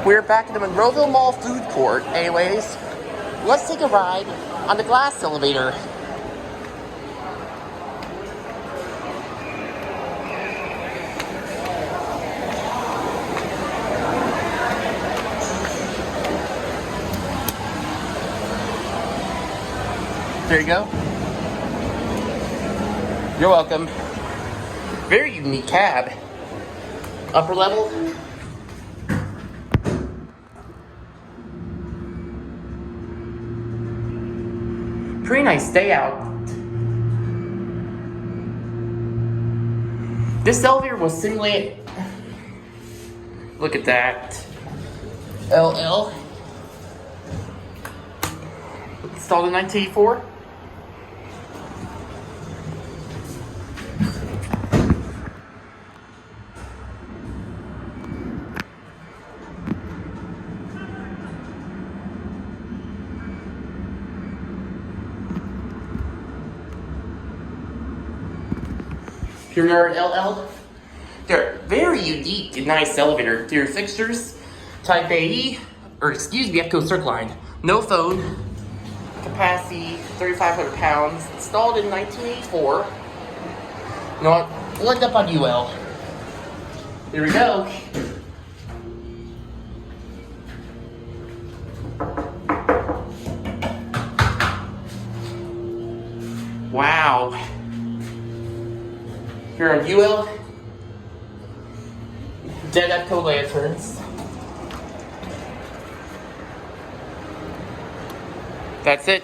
We're back at the Monroeville Mall food court. Anyways, let's take a ride on the glass elevator. There you go. You're welcome. Very unique cab. Upper level. Pretty nice day out. This elevator was simulated. Look at that. LL. Installed in 1984. Here are LL. They're very unique and nice elevator. They're Fixtures, Type AE, or excuse me, EPCO CircleLine. No phone, capacity 3,500 pounds, installed in 1984. You know what? We'll end up on UL. Here we go. Wow. Here on UL, dead EPCO lanterns. That's it.